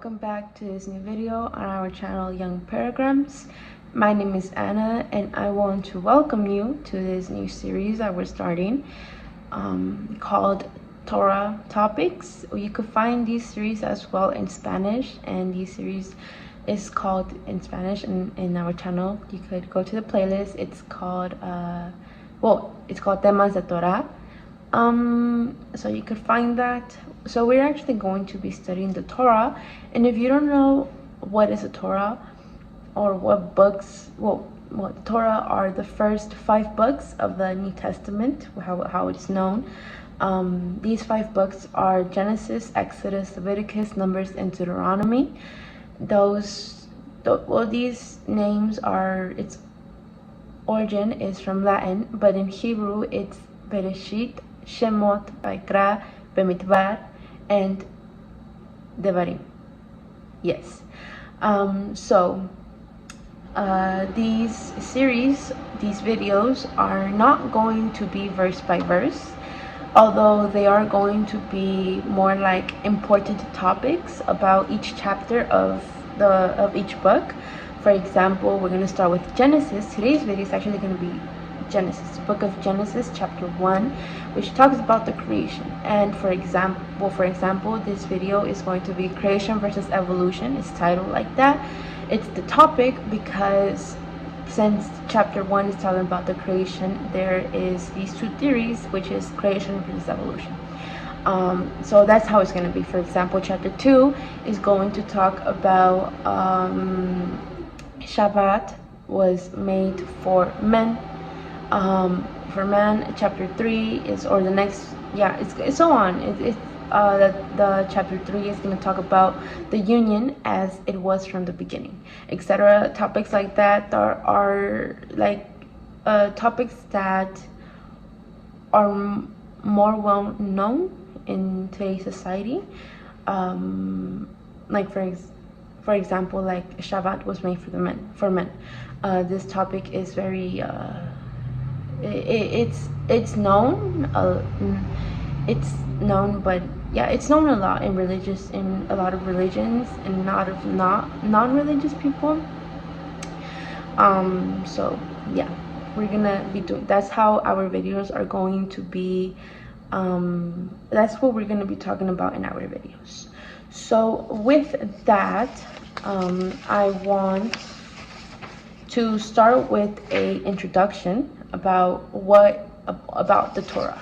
welcome back to this new video on our channel Young Paragrams. My name is Anna and I want to welcome you to this new series that we're starting called Torah Topics. You could find these series as well in Spanish, and this series is called in Spanish in our channel. You could go to the playlist. It's called it's called Temas de Torah. So you could find that. So we're actually going to be studying the Torah, and if you don't know what is a Torah or what books, what Torah are the first 5 books of the New Testament, how it's known. These 5 books are Genesis, Exodus, Leviticus, Numbers, and Deuteronomy. These names are, its origin is from Latin, but in Hebrew it's Bereshit, Shemot, Vaikra, Bemidbar, and Devarim. Yes. These videos are not going to be verse by verse, although they are going to be more like important topics about each chapter of each book. For example, we're going to start with Genesis. Today's video is actually going to be Genesis, book of Genesis, chapter 1, which talks about the creation. And for example, this video is going to be creation versus evolution. It's titled like that. It's the topic because since chapter 1 is talking about the creation, there is these 2 theories, which is creation versus evolution. So that's how it's going to be. For example, chapter 2 is going to talk about Shabbat was made for men. Chapter 3 is, or the next, it's so on. The chapter 3 is going to talk about the union as it was from the beginning, etc. Topics like that are like topics that are more well known in today's society. Like for example, like Shabbat was made for men. This topic is very it's known, but yeah, it's known a lot in a lot of religions and not non-religious people. So yeah, we're gonna be doing, that's how our videos are going to be. That's what we're gonna be talking about in our videos. So with that, I want to start with a introduction about the Torah.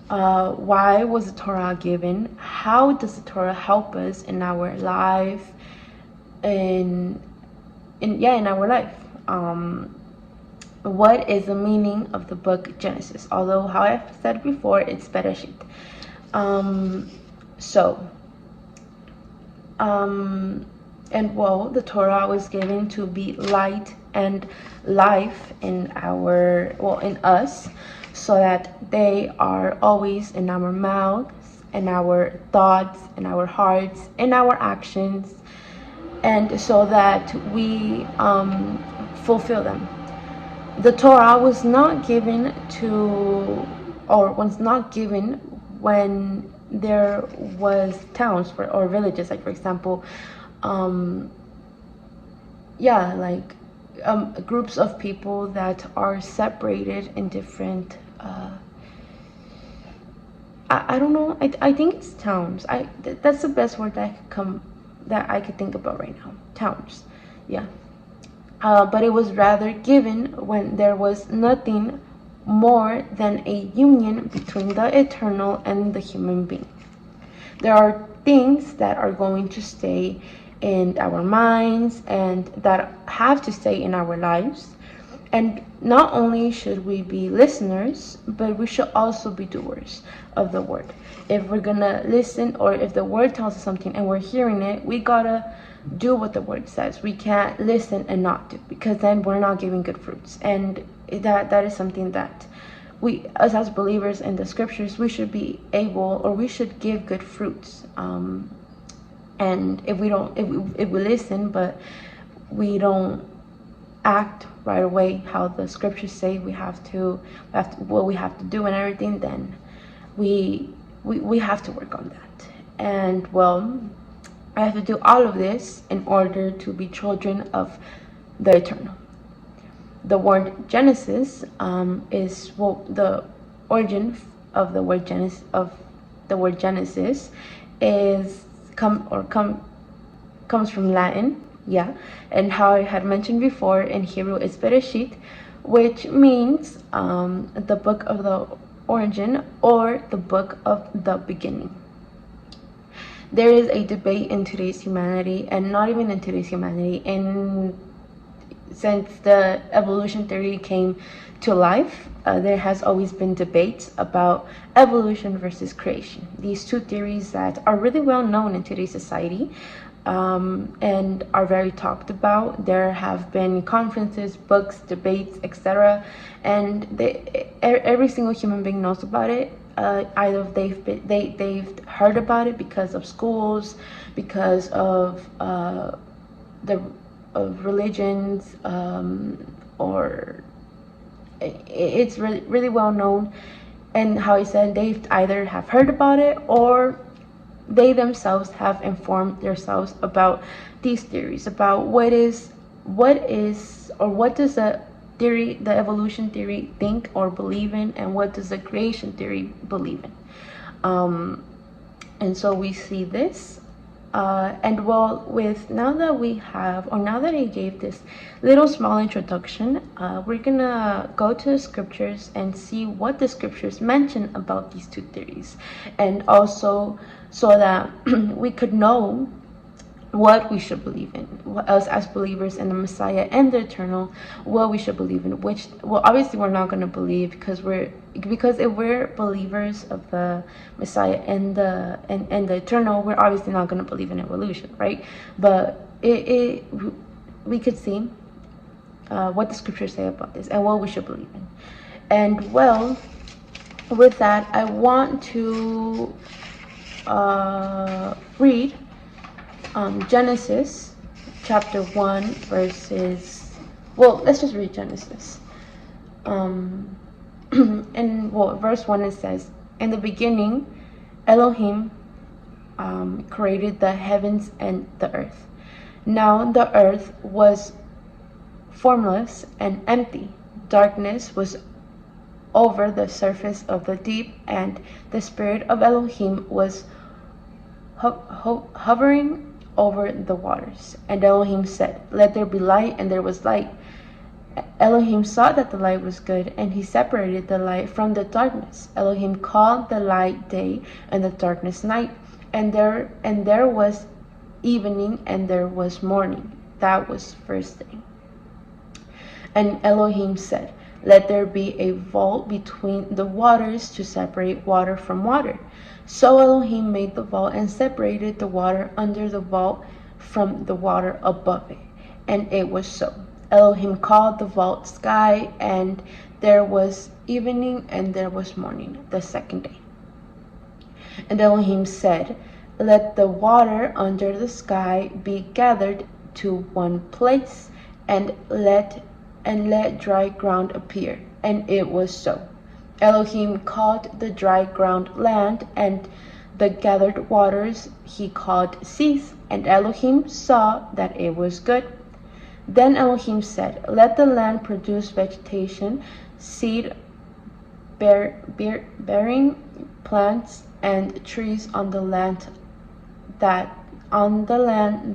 Why was the Torah given? How does the Torah help us in our life? In our life. What is the meaning of the book Genesis? Although, how I've said before, it's Bereshit. The Torah was given to be light and life in us, so that they are always in our mouths, in our thoughts, in our hearts, in our actions, and so that we fulfill them. The Torah was not given when there was towns or villages, like for example, groups of people that are separated in different I don't know, I think it's towns. That's the best word that I could think about right now. Towns. Yeah. But it was rather given when there was nothing more than a union between the eternal and the human being. There are things that are going to stay in our minds and that have to stay in our lives. And not only should we be listeners, but we should also be doers of the word. If we're gonna listen, or if the word tells us something and we're hearing it, we gotta do what the word says. We can't listen and not do, because then we're not giving good fruits. And that is something that we, as believers in the scriptures, we should be able, or we should give good fruits. And if we listen, but we don't act right away how the scriptures say we have to do and everything, then we have to work on that. And I have to do all of this in order to be children of the Eternal. The word Genesis is, well, the origin of the word Genesis is comes from Latin, yeah, and how I had mentioned before, in Hebrew it's Bereshit, which means the book of the origin or the book of the beginning. There is a debate in today's humanity, and not even in today's humanity, since the evolution theory came to life, there has always been debates about evolution versus creation. These two theories that are really well known in today's society, and are very talked about. There have been conferences, books, debates, etc., and every single human being knows about it. Either they've heard about it because of schools, because of religions, or it's really well known. And how I said, they either have heard about it or they themselves have informed themselves about these theories, about what does the evolution theory think or believe in, and what does the creation theory believe in. And so we see this, and well, now that I gave this little small introduction, we're gonna go to the scriptures and see what the scriptures mention about these two theories, and also so that we could know what we should believe in, us as believers in the Messiah and the Eternal, what we should believe in. Which, well, obviously we're not going to believe because if we're believers of the Messiah and the Eternal, we're obviously not going to believe in evolution, right? But we could see what the scriptures say about this and what we should believe in. And well, with that, I want to read Genesis chapter 1 verses, well, let's just read Genesis. And well, verse 1, it says, "In the beginning Elohim created the heavens and the earth. Now the earth was formless and empty. Darkness was over the surface of the deep, and the spirit of Elohim was hovering over the waters. And Elohim said, 'Let there be light,' and there was light. Elohim saw that the light was good, and he separated the light from the darkness. Elohim called the light day, and the darkness night. And there was evening, and there was morning." That was first day. "And Elohim said, 'Let there be a vault between the waters to separate water from water.' So Elohim made the vault and separated the water under the vault from the water above it. And it was so. Elohim called the vault sky, and there was evening and there was morning, the second day. And Elohim said, 'Let the water under the sky be gathered to one place, and let dry ground appear.' And it was so. Elohim called the dry ground land, and the gathered waters he called seas. And Elohim saw that it was good. Then Elohim said, 'Let the land produce vegetation, seed bearing plants, and trees on the land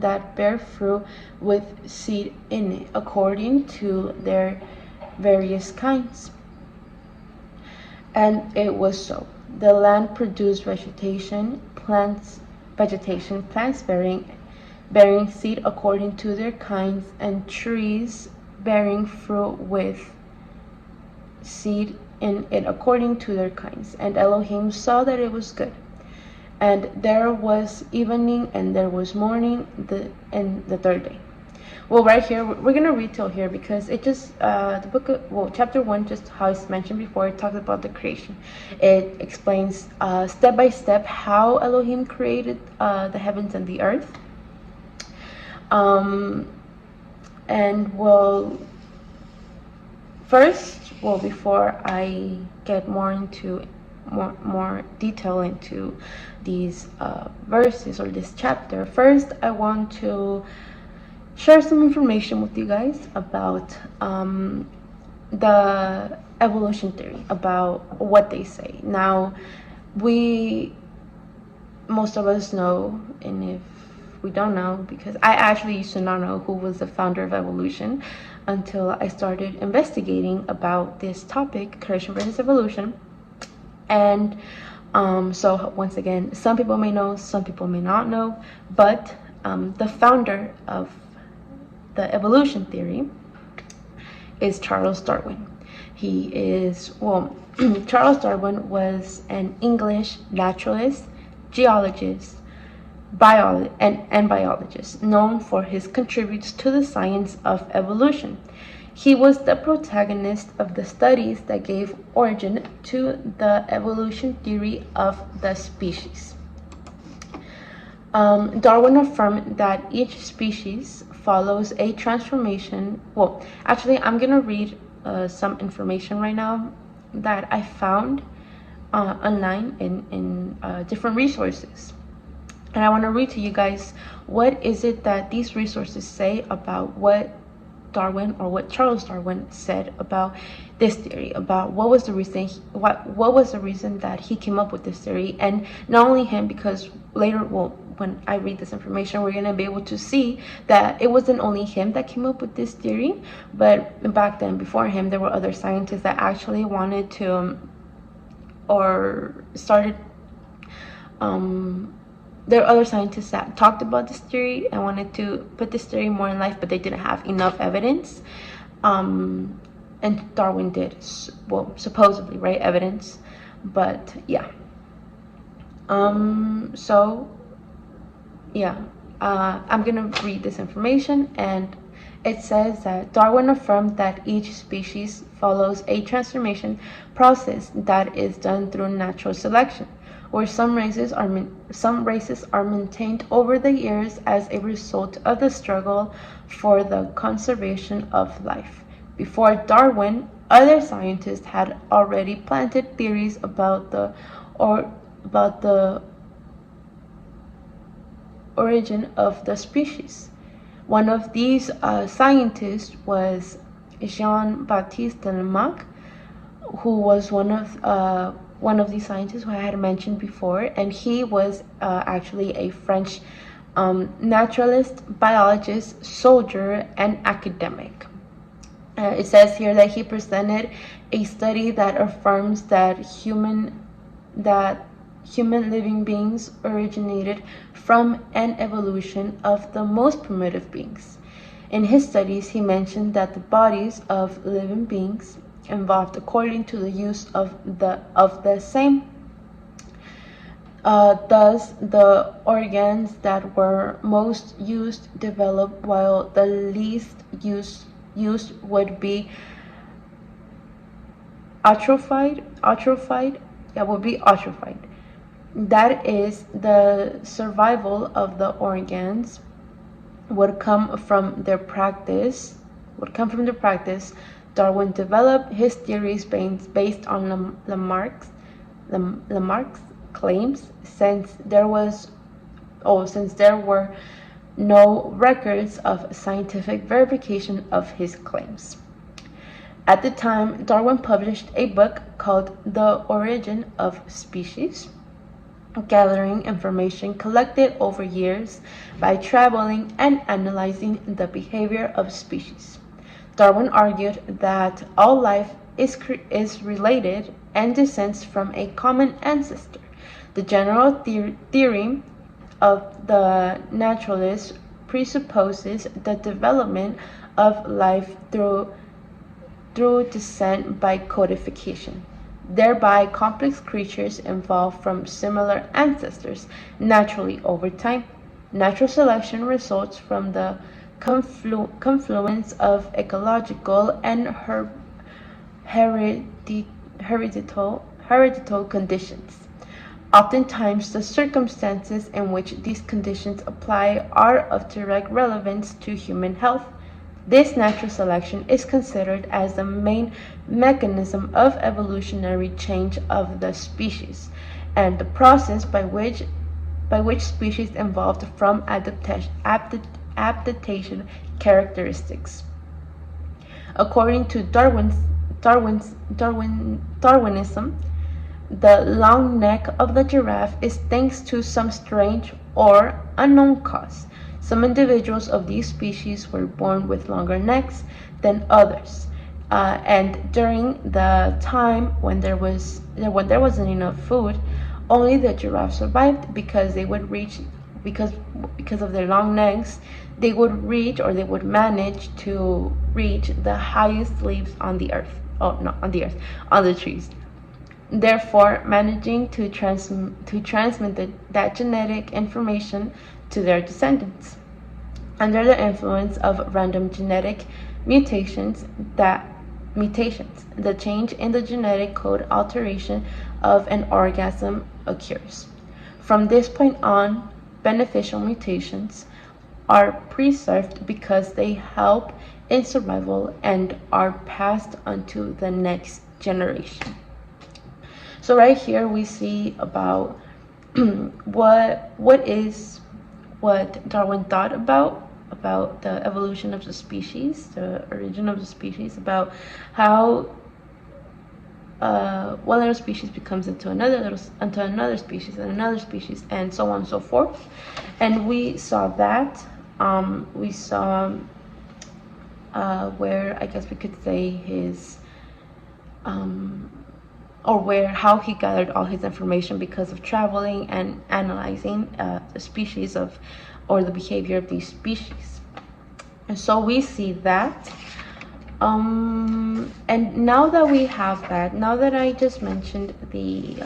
that bear fruit with seed in it, according to their various kinds.' And it was so. The land produced vegetation, plants bearing seed according to their kinds, and trees bearing fruit with seed in it according to their kinds. And Elohim saw that it was good. And there was evening and there was morning, the third day." Well, right here, we're going to read till here because it just, chapter 1, just how it's mentioned before, it talks about the creation. It explains step by step how Elohim created the heavens and the earth. And well, first, before I get more into more detail into these verses or this chapter. First, I want to share some information with you guys about the evolution theory, about what they say. Now, most of us know, and if we don't know, because I actually used to not know who was the founder of evolution until I started investigating about this topic, creation versus evolution. And so once again, some people may know, some people may not know, but the founder of the evolution theory is Charles Darwin. Charles Darwin was an English naturalist, geologist, and biologist, known for his contributions to the science of evolution. He was the protagonist of the studies that gave origin to the evolution theory of the species. Darwin affirmed that each species follows a transformation. Well, actually, I'm going to read some information right now that I found online in different resources. And I want to read to you guys what is it that these resources say about what Darwin, or what Charles Darwin, said about this theory, about what was the reason that he came up with this theory. And not only him, because later, when I read this information, we're going to be able to see that it wasn't only him that came up with this theory, but back then, before him, there were other scientists that actually wanted to or started there are other scientists that talked about this theory and wanted to put this theory more in life, but they didn't have enough evidence. And Darwin did, supposedly, right? Evidence. But yeah. I'm gonna read this information, and it says that Darwin affirmed that each species follows a transformation process that is done through natural selection, where some races are maintained over the years as a result of the struggle for the conservation of life. Before Darwin, other scientists had already planted theories about the origin of the species. One of these scientists was Jean-Baptiste Lamarck, who was one of these scientists who I had mentioned before, and he was actually a French naturalist, biologist, soldier, and academic. It says here that he presented a study that affirms that human living beings originated from an evolution of the most primitive beings. In his studies, he mentioned that the bodies of living beings evolved according to the use of the same. Thus, the organs that were most used developed, while the least used would be atrophied. That is, the survival of the organs would come from their practice. Darwin developed his theories based on Lamarck's claims, since there were no records of scientific verification of his claims. At the time, Darwin published a book called The Origin of Species, gathering information collected over years by traveling and analyzing the behavior of species. Darwin argued that all life is related and descends from a common ancestor. The general theory of the naturalist presupposes the development of life through descent by codification. Thereby, complex creatures evolve from similar ancestors naturally over time. Natural selection results from the confluence of ecological and hereditary conditions. Oftentimes, the circumstances in which these conditions apply are of direct relevance to human health, This natural selection is considered as the main mechanism of evolutionary change of the species, and the process by which species evolved from adaptation characteristics. According to Darwinism, the long neck of the giraffe is thanks to some strange or unknown cause. Some individuals of these species were born with longer necks than others, and during the time when there wasn't enough food, only the giraffe survived because they would reach because of their long necks. They would reach, or they would manage to reach, the highest leaves on the earth. Oh, not on the earth, on the trees, therefore managing to transmit that genetic information to their descendants. Under the influence of random genetic mutations, the change in the genetic code alteration of an organism occurs. From this point on, beneficial mutations are preserved because they help in survival and are passed on to the next generation. So right here we see about what Darwin thought about the evolution of the species, the origin of the species, about how one little species becomes into another species and another species, and so on and so forth. And we saw that. We saw where, I guess we could say, his how he gathered all his information because of traveling and analyzing the species or the behavior of these species. And so we see that. And now that we have that, now that I just mentioned the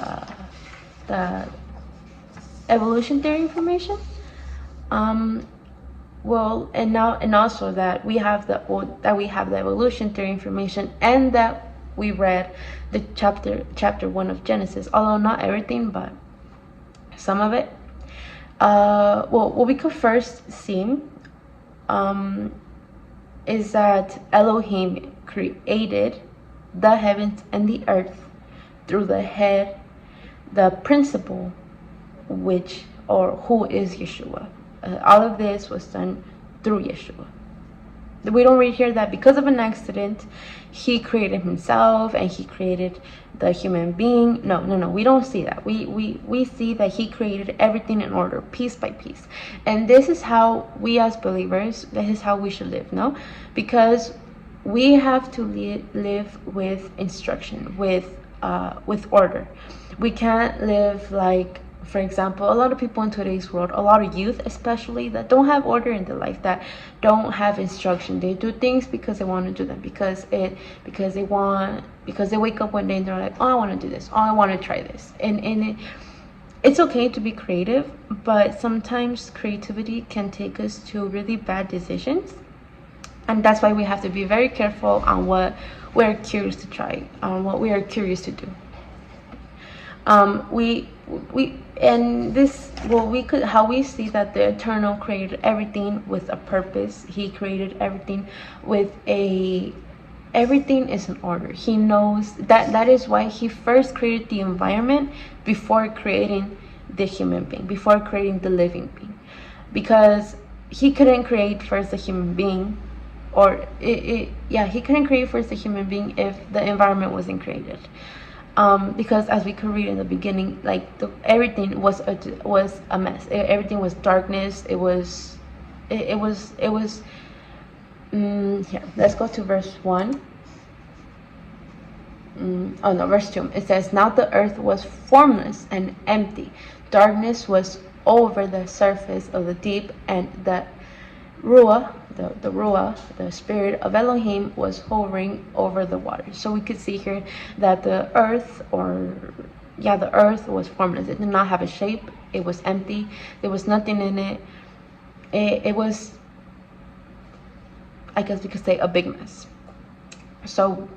evolution theory information, well, and also that we have the evolution theory information, and that we read the chapter 1 of Genesis, although not everything, but some of it. What we could first see is that Elohim created the heavens and the earth through the principle, who is Yeshua. All of this was done through Yeshua. We don't read here that because of an accident he created himself and he created the human being. No, we don't see that. We see that he created everything in order, piece by piece. And this is how we as believers, this is how we should live, no? Because we have to live with instruction, with order. We can't live like, for example, a lot of people in today's world, a lot of youth especially, that don't have order in their life, that don't have instruction. They do things because they want to do them, because they wake up one day and they're like, oh, I want to do this, oh, I want to try this. And it's okay to be creative, but sometimes creativity can take us to really bad decisions. And that's why we have to be very careful on what we're curious to try, on what we are curious to do. How we see that the Eternal created everything with a purpose. He created everything with everything is in order. He knows that is why he first created the environment before creating the human being, before creating the living being, because he couldn't create first the human being, he couldn't create first the human being if the environment wasn't created. Because as we could read in the beginning, like everything was a mess. Everything was darkness. It was. Here, let's go to verse 1. Verse 2. It says, "Now the earth was formless and empty. Darkness was over the surface of the deep, and the Ruah, the spirit of Elohim, was hovering over the waters." So we could see here that the earth was formless. It did not have a shape. It was empty. There was nothing in it. It was, I guess we could say, a big mess. So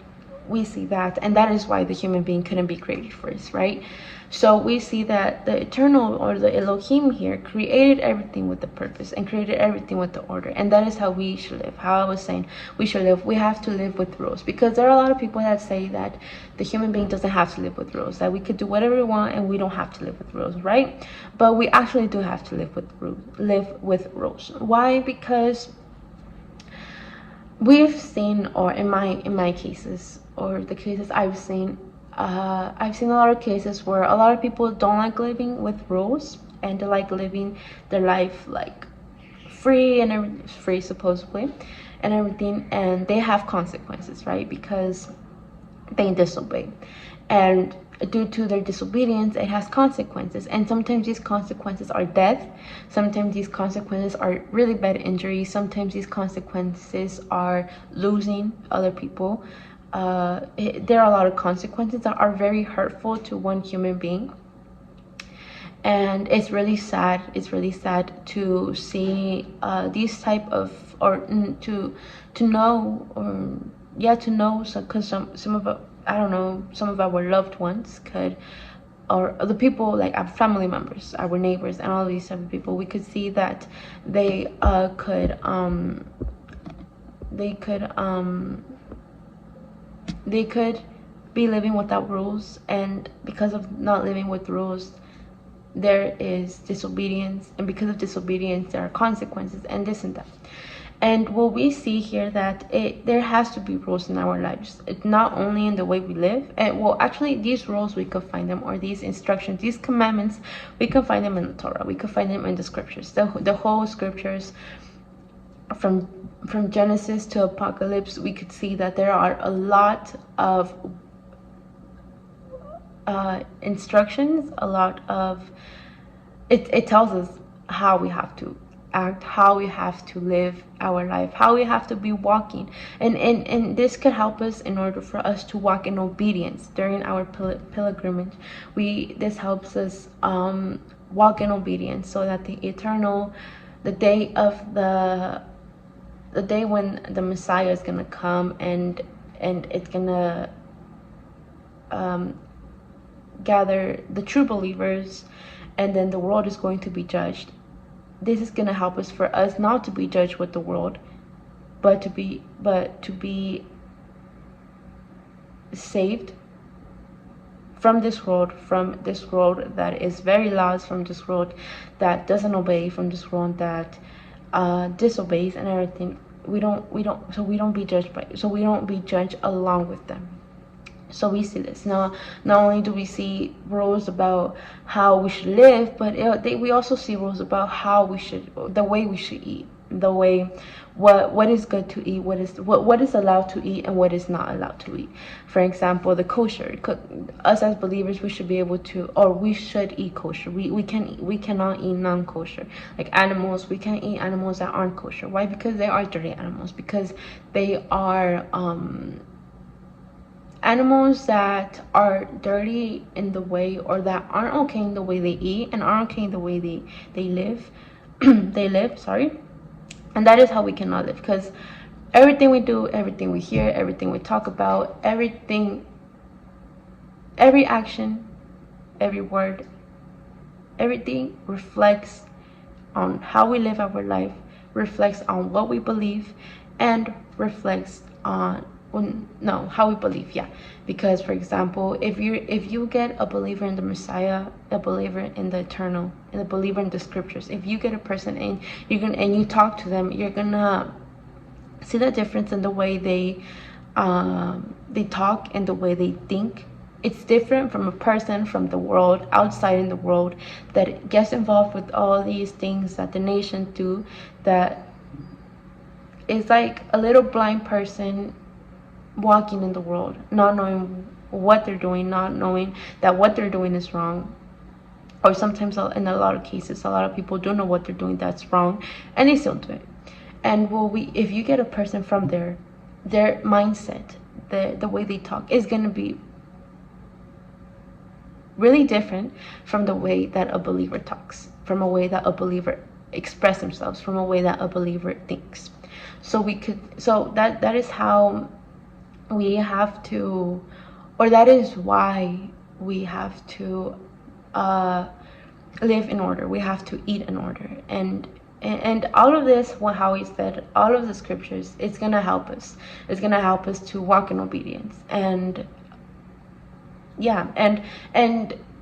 we see that, and that is why the human being couldn't be created first, right? So we see that the eternal, or the Elohim here, created everything with the purpose and created everything with the order, and that is how we should live. How I was saying we should live, we have to live with rules, because there are a lot of people that say that the human being doesn't have to live with rules, that we could do whatever we want and we don't have to live with rules, right? But we actually do have to live with rules. Why? Because we've seen, or in my cases, or the cases I've seen a lot of cases where a lot of people don't like living with rules, and they like living their life like free and free supposedly and everything, and they have consequences, right? Because they disobey, and due to their disobedience, it has consequences, and sometimes these consequences are death, sometimes these consequences are really bad injuries, sometimes these consequences are losing other people. There are a lot of consequences that are very hurtful to one human being, and it's really sad to see these type of, or to know, or yeah, to know, so because some of I don't know, some of our loved ones could, or the people like our family members, our neighbors, and all these type of people, we could see that they could be living without rules, and because of not living with rules, there is disobedience, and because of disobedience, there are consequences, and this and that. And what we see here, that there has to be rules in our lives. It's not only in the way we live, and well, actually, these rules we could find them, or these instructions, these commandments, we can find them in the Torah. We could find them in the scriptures, the whole scriptures, from Genesis to Apocalypse. We could see that there are a lot of instructions, a lot of it tells us how we have to act, how we have to live our life, how we have to be walking, and this could help us in order for us to walk in obedience during our pilgrimage. This helps us walk in obedience, so that the day when the Messiah is gonna come, and it's gonna gather the true believers, and then the world is going to be judged. This is going to help us, for us not to be judged with the world, but to be saved from this world that is very loud, from this world that doesn't obey, from this world that disobeys and everything. We don't be judged along with them. So we see this now. Not only do we see rules about how we should live, but we also see rules about the way we should eat, the way what is good to eat, what is allowed to eat, and what is not allowed to eat. For example, the kosher. Us as believers, we should be able to, or we should eat kosher. We cannot eat non-kosher, like animals. We can't eat animals that aren't kosher. Why? Because they are dirty animals. Because they are animals that are dirty in the way, or that aren't okay in the way they eat, and aren't okay in the way they live. Sorry. And that is how we cannot live, because everything we do, everything we hear, everything we talk about, every action, every word, everything reflects on how we live our life, reflects on what we believe, and reflects on how we believe. Yeah, because for example, if you get a believer in the Messiah, a believer in the eternal, and a believer in the scriptures, if you get a person and you talk to them, you're gonna see the difference in the way they talk and the way they think. It's different from a person from the world, outside in the world, that gets involved with all these things that the nation do, that is like a little blind person walking in the world, not knowing what they're doing, not knowing that what they're doing is wrong. Or sometimes, in a lot of cases, a lot of people don't know what they're doing that's wrong, and they still do it. And if you get a person from their mindset, the way they talk is going to be really different from the way that a believer talks, from a way that a believer expresses themselves, from a way that a believer thinks. So that is how we have to, or that is why we have to live in order. We have to eat in order. And all of this, how he said, all of the scriptures, it's gonna help us. It's gonna help us to walk in obedience. And yeah, and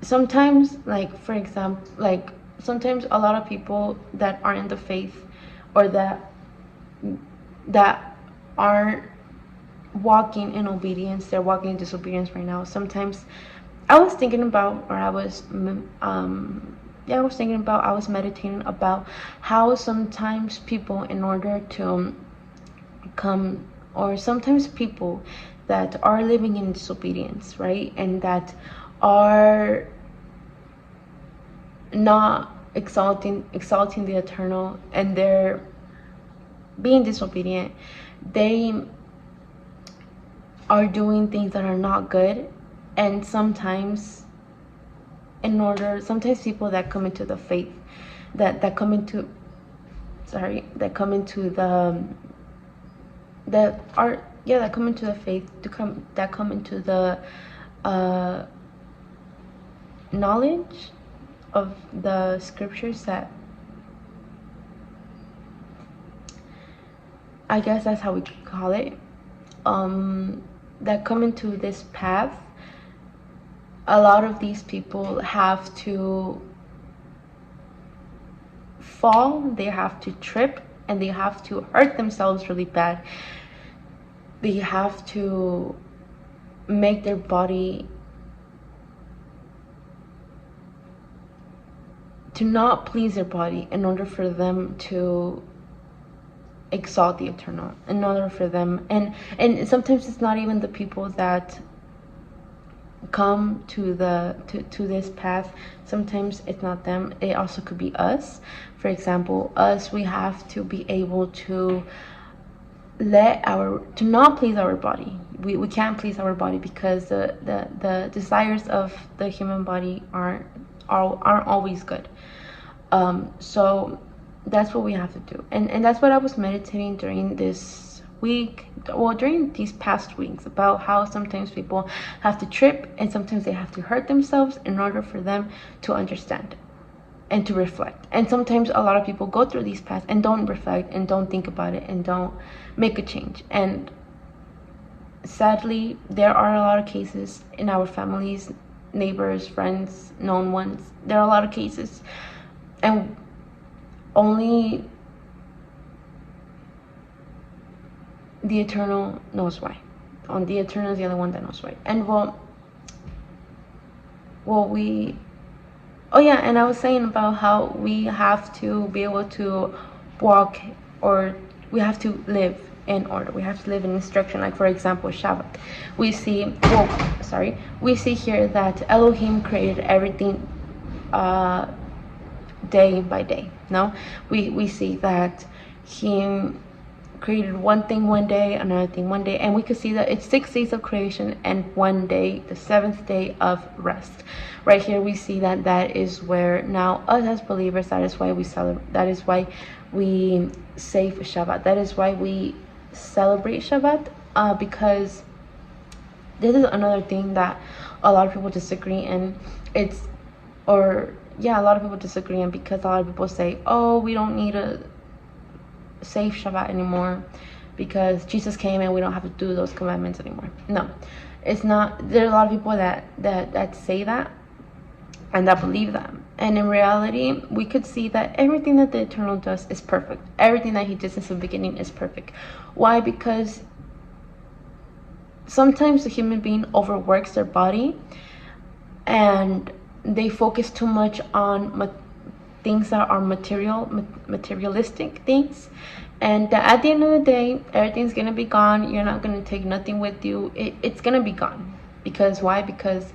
sometimes, like for example, like sometimes a lot of people that are in the faith, or that aren't walking in obedience, they're walking in disobedience right now. Sometimes I was thinking about, or I was I was meditating about how sometimes people, in order to come, or sometimes people that are living in disobedience, right, and that are not exalting the eternal, and they're being disobedient, they are doing things that are not good. And sometimes people that come into the faith, that come into the faith, that come into the knowledge of the scriptures, that I guess that's how we call it, that come into this path. A lot of these people have to fall, they have to trip, and they have to hurt themselves really bad. They have to make their body to not please their body, in order for them to exalt the eternal, in order for them. And sometimes it's not even the people that come to this path. Sometimes it's not them, it also could be us. For example, us, we have to be able to not please our body. We can't please our body, because the desires of the human body aren't always good. So that's what we have to do. And that's what I was meditating during this week, during these past weeks, about how sometimes people have to trip, and sometimes they have to hurt themselves in order for them to understand and to reflect. And sometimes a lot of people go through these paths and don't reflect, and don't think about it, and don't make a change. And sadly, there are a lot of cases in our families, neighbors, friends, known ones. There are a lot of cases, and only the eternal knows why. The eternal is the only one that knows why. And and I was saying about how we have to be able to walk, or we have to live in order. We have to live in instruction. Like for example, Shabbat. We see here that Elohim created everything day by day. No, we see that he created one thing one day, another thing one day, and we could see that it's 6 days of creation and one day, the seventh day of rest. Right here we see that is where now us as believers, that is why we celebrate, that is why we say Shabbat, that is why we celebrate Shabbat, because this is another thing that a lot of people disagree in. A lot of people disagree in, because a lot of people say, oh, we don't need a safe Shabbat anymore, because Jesus came and we don't have to do those commandments anymore. No, it's not. There are a lot of people that say that, and that believe that. And in reality, we could see that everything that the Eternal does is perfect. Everything that he did since the beginning is perfect. Why? Because sometimes the human being overworks their body, and they focus too much on things that are materialistic things, and that at the end of the day, everything's gonna be gone. You're not gonna take nothing with you. It's gonna be gone. Because why? Because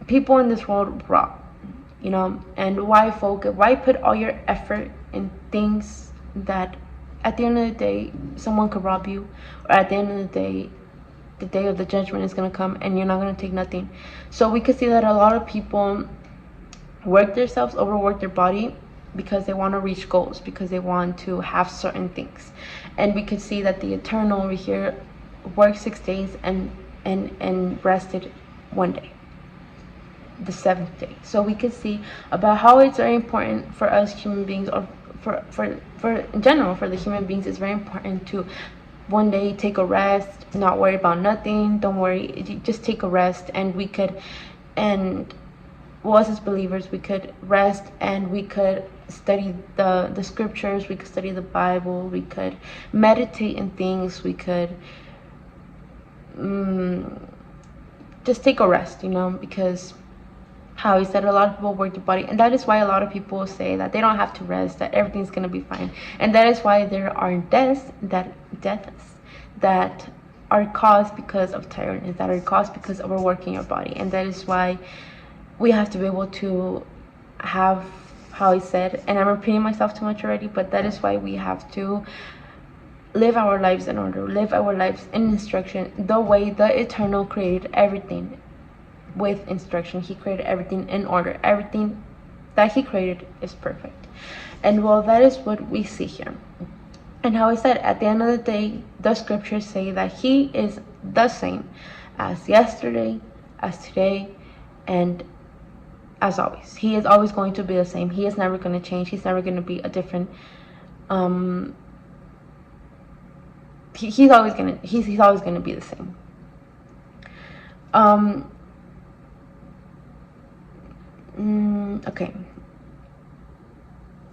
people in this world rob, and why put all your effort in things that at the end of the day someone could rob you, or at the end of the day of the judgment is going to come and you're not going to take nothing. So we could see that a lot of people overwork their body, because they want to reach goals, because they want to have certain things. And we could see that the Eternal over here worked 6 days and rested one day, the seventh day. So we could see about how it's very important for us human beings, or for in general, for the human beings, it's very important to one day take a rest, not worry about nothing, don't worry, just take a rest. And we could, and us as believers, we could rest and we could study the scriptures, we could study the Bible, we could meditate in things, we could just take a rest, because how he said a lot of people work the body, and that is why a lot of people say that they don't have to rest, that everything's gonna be fine. And that is why there are deaths that are caused because of tiredness, that are caused because of overworking our body. And that is why we have to be able to have, how he said, and I'm repeating myself too much already, but that is why we have to live our lives in order, live our lives in instruction, the way the Eternal created everything, with instruction. He created everything in order. Everything that he created is perfect. And well, that is what we see here. And how I said, at the end of the day, the scriptures say that he is the same as yesterday, as today, and as always. He is always going to be the same. He is never going to change. He's never going to be a different he's always going to be the same. Okay.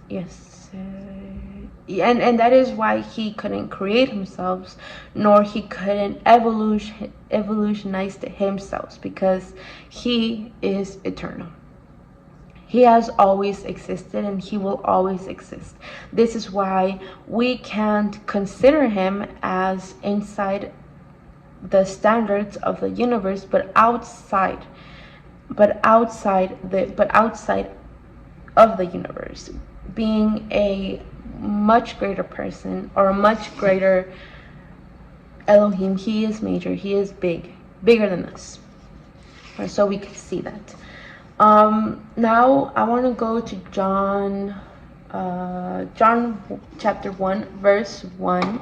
Yes. And that is why he couldn't create himself, nor he couldn't evolutionize himself, because he is eternal. He has always existed and he will always exist. This is why we can't consider him as inside the standards of the universe, but outside of the universe, being a much greater person, or a much greater Elohim. He is major, he is bigger than us. So we can see that. Now I want to go to John chapter 1 verse 1,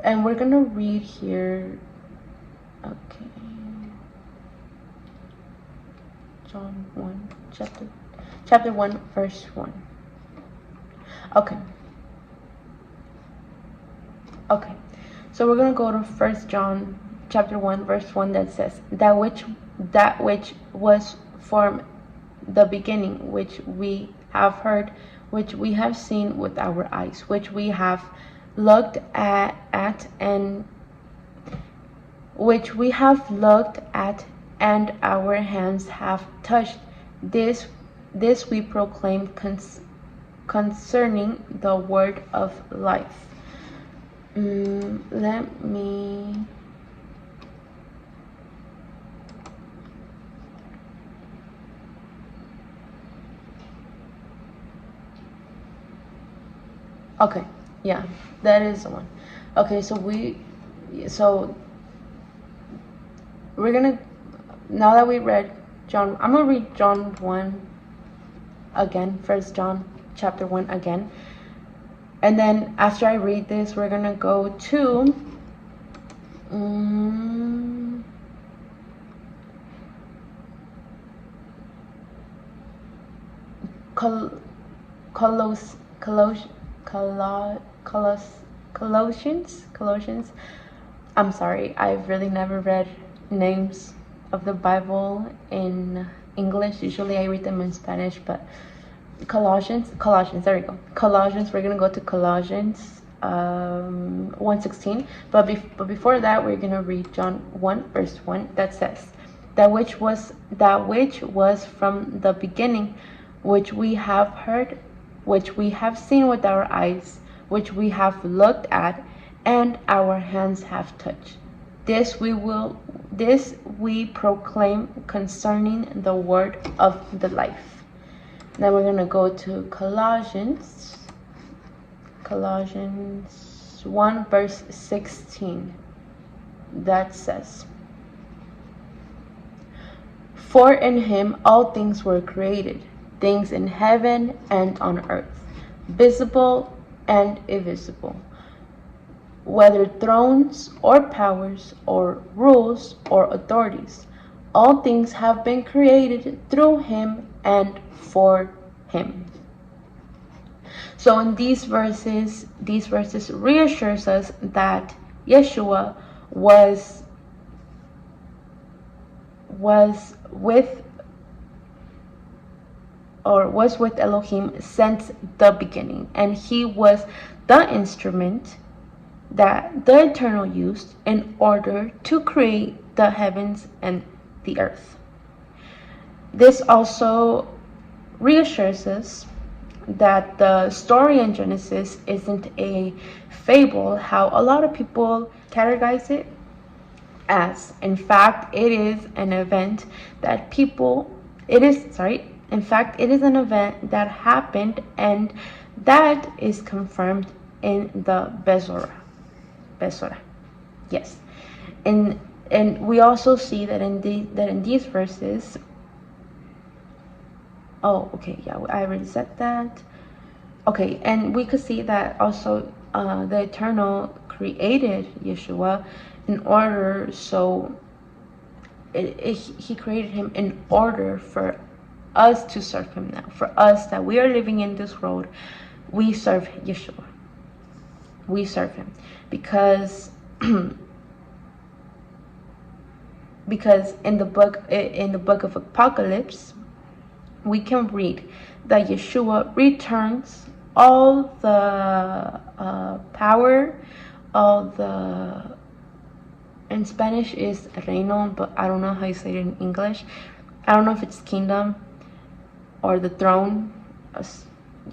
and we're gonna read here. Okay, John 1 chapter 1 verse 1. Okay, so we're gonna go to First John chapter 1 verse 1, that says, that which was from the beginning, which we have heard, which we have seen with our eyes, which we have looked at and our hands have touched. This we proclaim concerning the word of life. Let me okay, yeah, that is the one. Okay, so we're gonna, now that we read John, I'm gonna read John 1 again, First John chapter 1 again, and then after I read this, we're gonna go to Colossians. I'm sorry, I've really never read names of the Bible in English. Usually I read them in Spanish, but Colossians, there we go. Colossians, we're gonna go to Colossians 1:16. But before that, we're gonna read John 1 verse 1, that says, that which was from the beginning, which we have heard, which we have seen with our eyes, which we have looked at, and our hands have touched. This we proclaim concerning the word of the life. Then we're gonna go to Colossians 1 verse 16. That says, for in him all things were created, things in heaven and on earth, visible and invisible, whether thrones or powers or rules or authorities. All things have been created through him and for him. So in these verses reassures us that Yeshua was with Elohim since the beginning, and he was the instrument that the Eternal used in order to create the heavens and the earth. This also reassures us that the story in Genesis isn't a fable, how a lot of people categorize it as. In fact, it is an event that it is an event that happened, and that is confirmed in the Besorah. Yes. And we also see that in these verses. Oh, okay, yeah, I already said that. Okay, and we could see that also the Eternal created Yeshua in order, so he created him in order for us to serve him now. For us that we are living in this world, we serve Yeshua. We serve him because because in the book of Apocalypse, we can read that Yeshua returns all the power, all the, in Spanish is reino, but I don't know how you say it in English. I don't know if it's kingdom or the throne.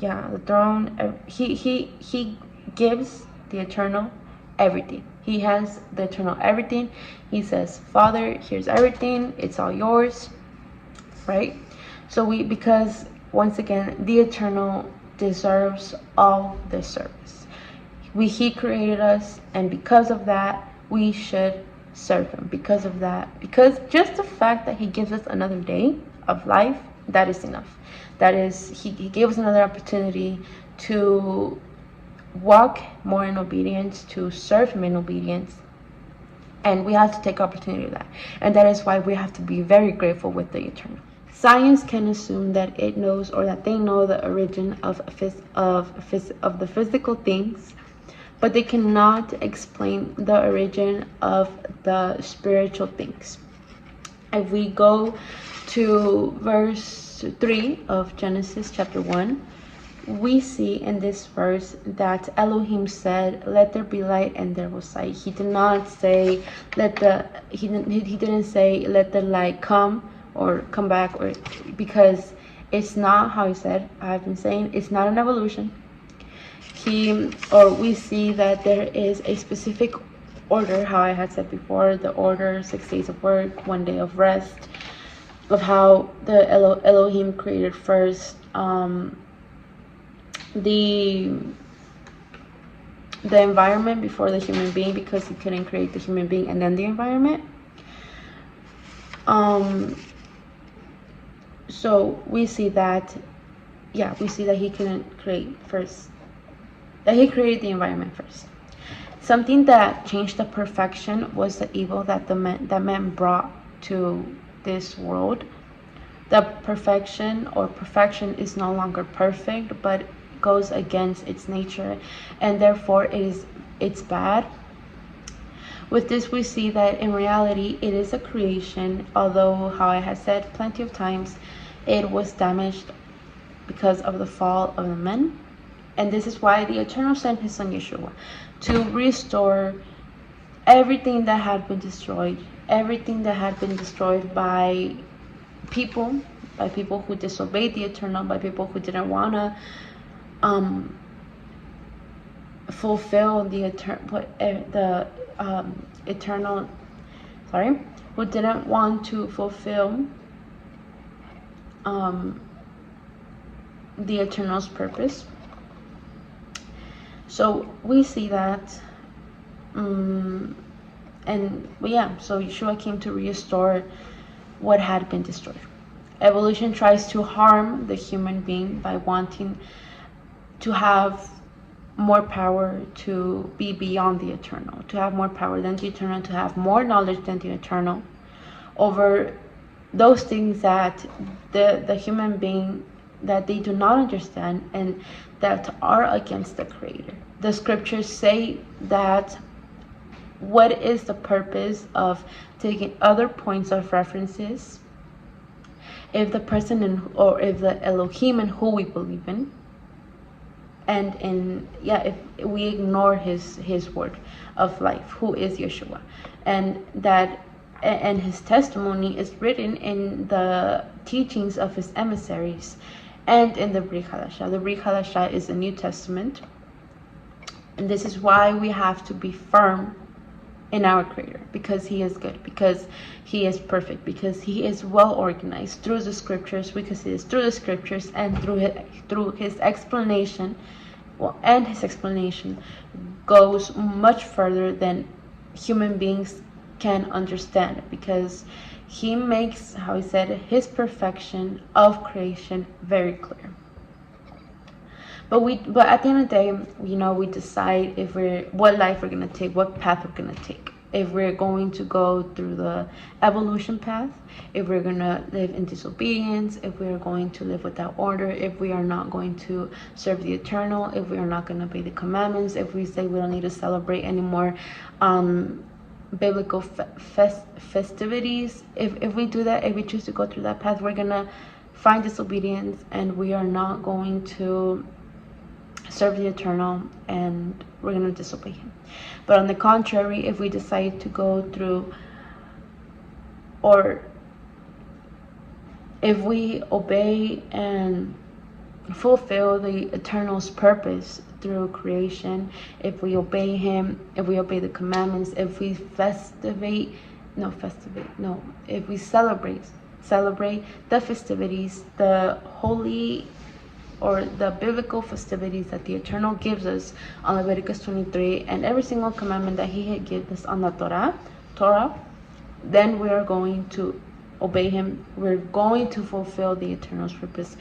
Yeah, the throne. He gives the Eternal everything. He has the Eternal everything. He says, Father, here's everything. It's all yours, right? So because once again, the Eternal deserves all the service. He created us, and because of that, we should serve him. Because of that, because just the fact that he gives us another day of life, that is enough. That is, he gave us another opportunity to walk more in obedience, to serve him in obedience. And we have to take opportunity of that. And that is why we have to be very grateful with the Eternal. Science can assume that it knows, or that they know, the origin of the physical things, but they cannot explain the origin of the spiritual things. If we go to verse 3 of Genesis chapter 1, we see in this verse that Elohim said, "Let there be light," and there was light. He did not say, he didn't say, "Let the light come," or come back, or because it's not how he said. I've been saying it's not an evolution. We see that there is a specific order, how I had said before, the order, 6 days of work, 1 day of rest, of how the Elohim created first the environment before the human being, because he couldn't create the human being and then the environment. So we see that he couldn't create first, that he created the environment first. Something that changed the perfection was the evil that man brought to this world. The perfection is no longer perfect, but goes against its nature, and therefore it's bad. With this, we see that in reality it is a creation, although, how I have said plenty of times, it was damaged because of the fall of the men. And this is why the Eternal sent his son Yeshua to restore everything that had been destroyed, by people who disobeyed the Eternal, by people who didn't want to fulfill the Eternal, who didn't want to fulfill the Eternal's purpose. So we see that, so Yeshua came to restore what had been destroyed. Evolution tries to harm the human being by wanting to have more power to be beyond the eternal, to have more power than the eternal, to have more knowledge than the eternal over those things that the human being, that they do not understand and that are against the Creator. The scriptures say that what is the purpose of taking other points of references if the person or if the Elohim in who we believe in, and if we ignore his word of life, who is Yeshua, and his testimony is written in the teachings of his emissaries and in the Brit Hadashah. The Brit Hadashah is the New Testament, and this is why we have to be firm in our Creator, because he is good, because he is perfect, because he is well organized through the scriptures, because it is through the scriptures and through his explanation. And his explanation goes much further than human beings can understand, because he makes, how he said, his perfection of creation very clear. But at the end of the day, we decide what life we're gonna take, what path we're gonna take. If we're going to go through the evolution path, if we're gonna live in disobedience, if we're going to live without order, if we are not going to serve the eternal, if we are not going to obey the commandments, if we say we don't need to celebrate anymore biblical festivities, if we do that, if we choose to go through that path, we're gonna find disobedience, and we are not going to serve the eternal, and we're going to disobey him. But on the contrary, if we decide to go through, or if we obey and fulfill the eternal's purpose through creation, if we obey him, if we obey the commandments, if we if we celebrate the festivities, the holy or the biblical festivities that the eternal gives us on Leviticus 23, and every single commandment that he had given us on the Torah, then we are going to obey him. We're going to fulfill the eternal's purpose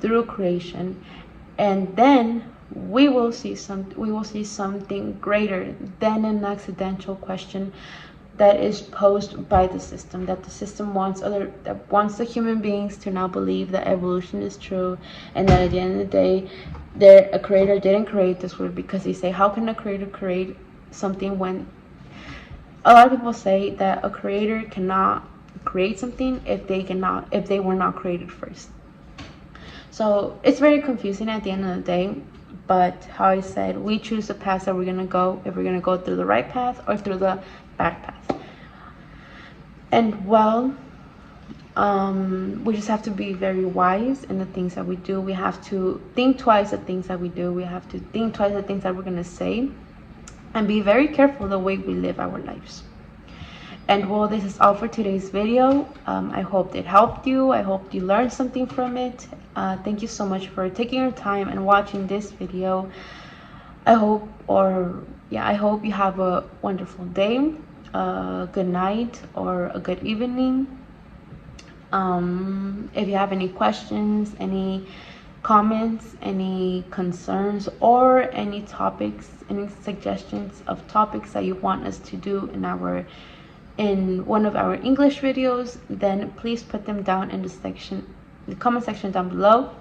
through creation, and then we will see something greater than an accidental question that is posed by the system, that the system wants the human beings to now believe that evolution is true, and that at the end of the day, a creator didn't create this world, because they say, how can a creator create something when a lot of people say that a creator cannot create something if they were not created first. So it's very confusing at the end of the day. But how I said, we choose the path that we're gonna go, if we're gonna go through the right path or through the bad path. And we just have to be very wise in the things that we do. We have to think twice the things that we do. We have to think twice the things that we're gonna say, and be very careful the way we live our lives. And this is all for today's video. I hope it helped you. I hope you learned something from it. Thank you so much for taking your time and watching this video. I hope you have a wonderful day, a good night, or a good evening. If you have any questions, any comments, any concerns, or any topics, any suggestions of topics that you want us to do in one of our English videos, then please put them down in the comment section down below.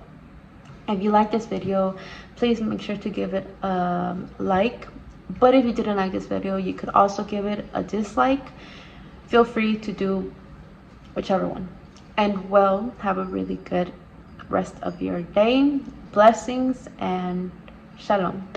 If you like this video, please make sure to give it a like. But if you didn't like this video, you could also give it a dislike. Feel free to do whichever one. And have a really good rest of your day. Blessings and shalom.